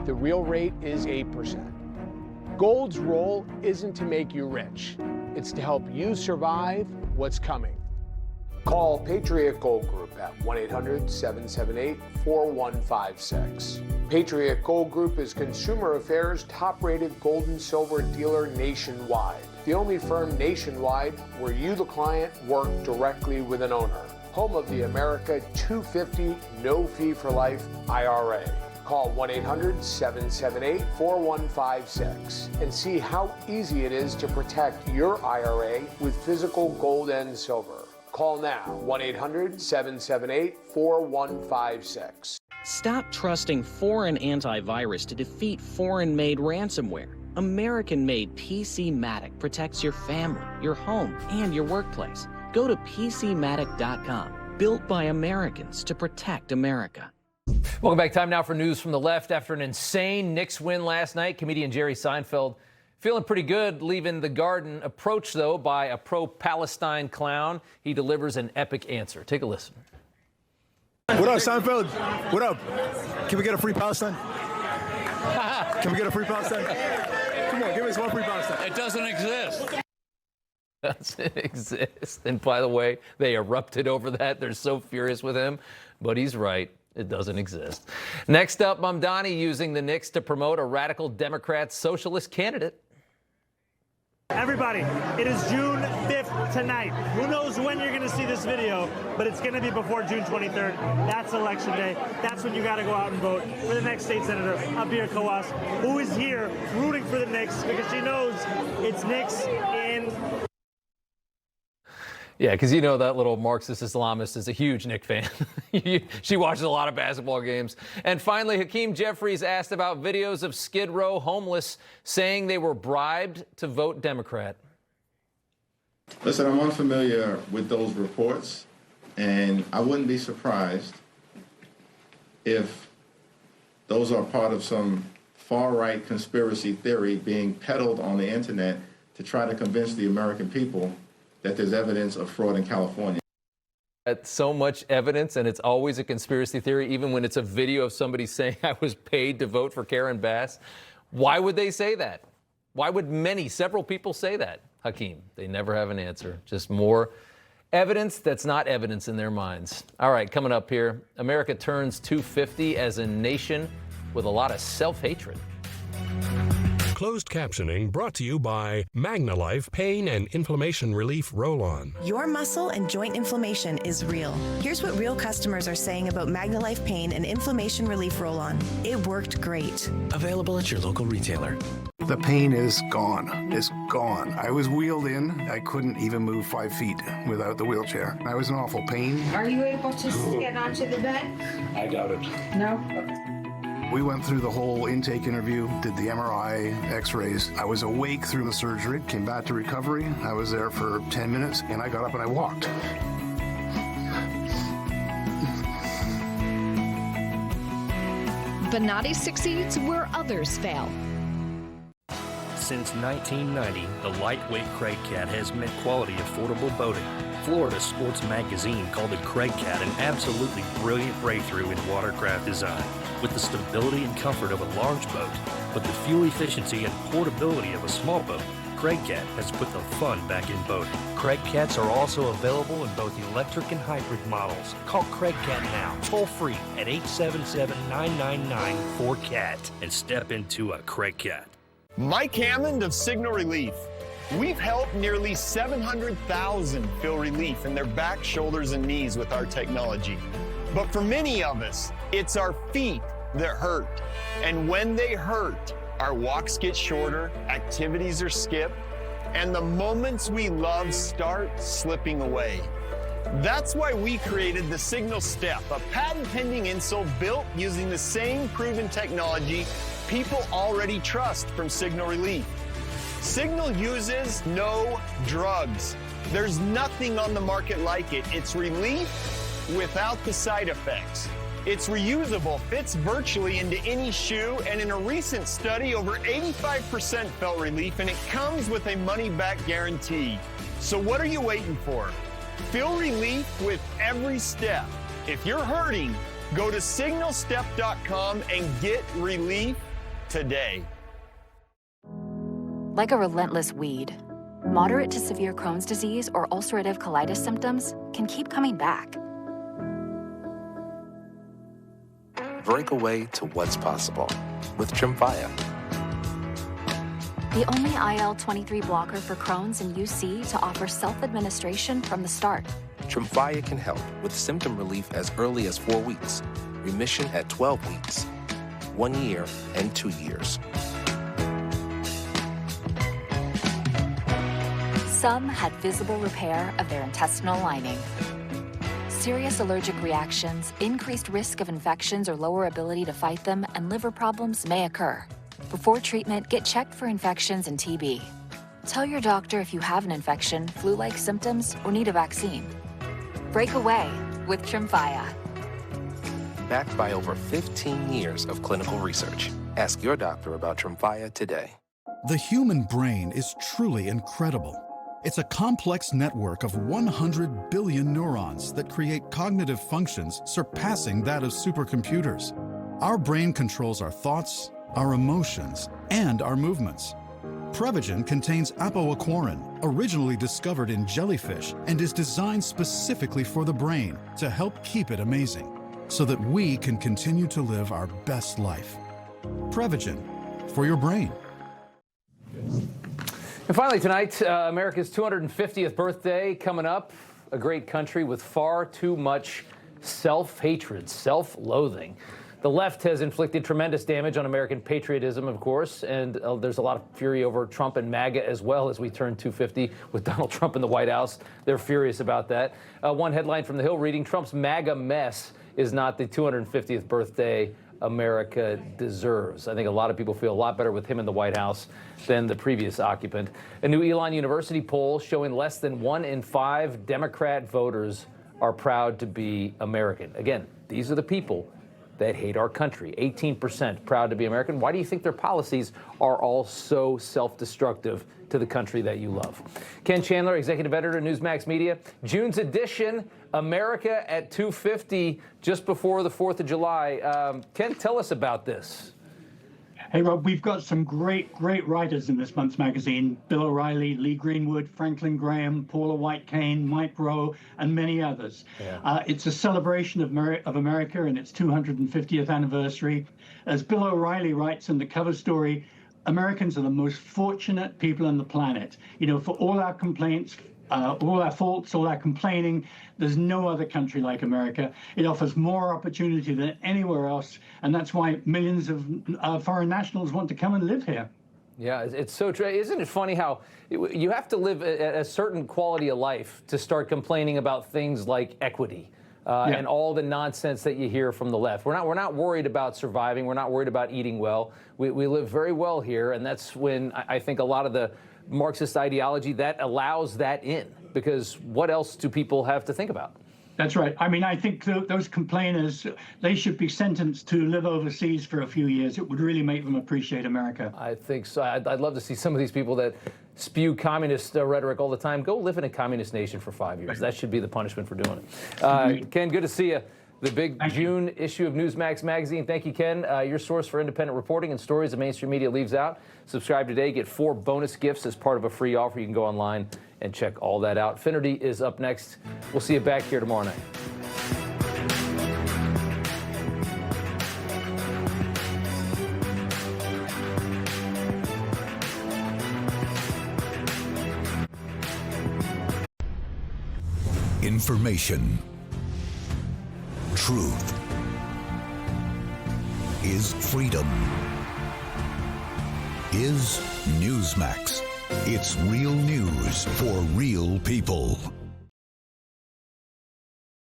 the real rate is 8%. Gold's role isn't to make you rich, it's to help you survive what's coming. Call Patriot Gold Group at 1-800-778-4156. Patriot Gold Group is Consumer Affairs' top-rated gold and silver dealer nationwide. The only firm nationwide where you, the client, work directly with an owner. home of the America 250 no fee for life IRA. Call 1-800-778-4156 and see how easy it is to protect your IRA with physical gold and silver. Call now, 1-800-778-4156. Stop trusting foreign antivirus to defeat foreign-made ransomware. American-made PCmatic protects your family, your home, and your workplace. Go to PCmatic.com. Built by Americans to protect America. Welcome back. Time now for news from the left. After an insane Knicks win last night, comedian Jerry Seinfeld feeling pretty good, leaving the Garden. Approached, though, by a pro-Palestine clown. He delivers an epic answer. Take a listen. What up, Seinfeld? What up? Can we get a free Palestine? Can we get a free Palestine? Come on, give us one free Palestine. It doesn't exist. Doesn't exist. And by the way, they erupted over that. They're so furious with him. But he's right. It doesn't exist. Next up, Mamdani using the Knicks to promote a radical Democrat socialist candidate. Everybody, it is June 5th tonight. Who knows when you're going to see this video, but it's going to be before June 23rd. That's election day. That's when you got to go out and vote for the next state senator, Abir Kawas, who is here rooting for the Knicks because she knows it's Knicks in... Yeah, because you know that little Marxist Islamist is a huge Knicks fan. She watches a lot of basketball games. And finally, Hakeem Jeffries asked about videos of Skid Row homeless saying they were bribed to vote Democrat. Listen, I'm unfamiliar with those reports, and I wouldn't be surprised if those are part of some far-right conspiracy theory being peddled on the internet to try to convince the American people that there's evidence of fraud in California. That's so much evidence, and it's always a conspiracy theory, even when it's a video of somebody saying I was paid to vote for Karen Bass. Why would they say that? Why would several people say that, Hakeem? They never have an answer. Just more evidence that's not evidence in their minds. All right, coming up here, America turns 250 as a nation with a lot of self-hatred. Closed captioning brought to you by MagnaLife Pain and Inflammation Relief Roll-On. Your muscle and joint inflammation is real. Here's what real customers are saying about MagnaLife Pain and Inflammation Relief Roll-On. It worked great. Available at your local retailer. The pain is gone. It's gone. I was wheeled in. I couldn't even move 5 feet without the wheelchair. I was in awful pain. Are you able to get onto the bed? I doubt it. No? We went through the whole intake interview, did the MRI, x-rays. I was awake through the surgery, came back to recovery. I was there for 10 minutes, and I got up and I walked. Bonatti succeeds where others fail. Since 1990, the lightweight Craig Cat has meant quality, affordable boating. Florida Sports Magazine called the Craig Cat an absolutely brilliant breakthrough in watercraft design. With the stability and comfort of a large boat, but the fuel efficiency and portability of a small boat, Craig Cat has put the fun back in boating. Craig Cats are also available in both electric and hybrid models. Call Craig Cat now, toll free at 877-999-4CAT and step into a Craig Cat. Mike Hammond of Signal Relief. We've helped nearly 700,000 feel relief in their back, shoulders, and knees with our technology. But for many of us, it's our feet that hurt. And when they hurt, our walks get shorter, activities are skipped, and the moments we love start slipping away. That's why we created the Signal Step, a patent-pending insole built using the same proven technology people already trust from Signal Relief. Signal uses no drugs. There's nothing on the market like it. It's relief without the side effects. It's reusable, fits virtually into any shoe, and in a recent study, over 85% felt relief, and it comes with a money-back guarantee. So what are you waiting for? Feel relief with every step. If you're hurting, go to signalstep.com and get relief today. Like a relentless weed, moderate to severe Crohn's disease or ulcerative colitis symptoms can keep coming back. Break away to what's possible with Tremfya. The only IL-23 blocker for Crohn's and UC to offer self-administration from the start. Tremfya can help with symptom relief as early as 4 weeks, remission at 12 weeks, 1 year, and 2 years. Some had visible repair of their intestinal lining. Serious allergic reactions, increased risk of infections or lower ability to fight them, and liver problems may occur. Before treatment, get checked for infections and TB. Tell your doctor if you have an infection, flu-like symptoms, or need a vaccine. Break away with Tremfya. Backed by over 15 years of clinical research. Ask your doctor about Tremfya today. The human brain is truly incredible. It's a complex network of 100 billion neurons that create cognitive functions surpassing that of supercomputers. Our brain controls our thoughts, our emotions, and our movements. Prevagen contains apoaquarin, originally discovered in jellyfish, and is designed specifically for the brain to help keep it amazing, so that we can continue to live our best life. Prevagen, for your brain. And finally tonight, America's 250th birthday coming up. A great country with far too much self-hatred, self-loathing. The left has inflicted tremendous damage on American patriotism, of course, and there's a lot of fury over Trump and MAGA as well as we turn 250 with Donald Trump in the White House. They're furious about that. One headline from The Hill reading, Trump's MAGA mess is not the 250th birthday America deserves. I think a lot of people feel a lot better with him in the White House than the previous occupant. A new Elon University poll showing less than 1 in 5 Democrat voters are proud to be American. Again, these are the people that hate our country. 18% proud to be American. Why do you think their policies are all so self-destructive to the country that you love? Ken Chandler, executive editor, Newsmax Media. June's edition, America at 250, just before the 4th of July. Ken, tell us about this. Hey, Rob, we've got some great writers in this month's magazine. Bill O'Reilly, Lee Greenwood, Franklin Graham, Paula White-Cain, Mike Rowe, and many others. Yeah. It's a celebration of America and its 250th anniversary. As Bill O'Reilly writes in the cover story, Americans are the most fortunate people on the planet. You know, for all our complaints, all our faults, all our complaining, there's no other country like America. It offers more opportunity than anywhere else, and that's why millions of foreign nationals want to come and live here. Yeah, it's so true. Isn't it funny how you have to live at a certain quality of life to start complaining about things like equity and all the nonsense that you hear from the left? We're not worried about surviving. We're not worried about eating well. We live very well here, and that's when I think a lot of the Marxist ideology that allows that in, because what else do people have to think about? That's right. I mean, I think those complainers, they should be sentenced to live overseas for a few years. It would really make them appreciate America. I think so. I'd love to see some of these people that spew communist rhetoric all the time go live in a communist nation for 5 years. That should be the punishment for doing it. Ken, good to see you. The big June issue of Newsmax magazine. Thank you, Ken. Your source for independent reporting and stories the mainstream media leaves out. Subscribe today. Get 4 bonus gifts as part of a free offer. You can go online and check all that out. Finnerty is up next. We'll see you back here tomorrow night. Information. Truth is freedom. Is Newsmax. It's real news for real people.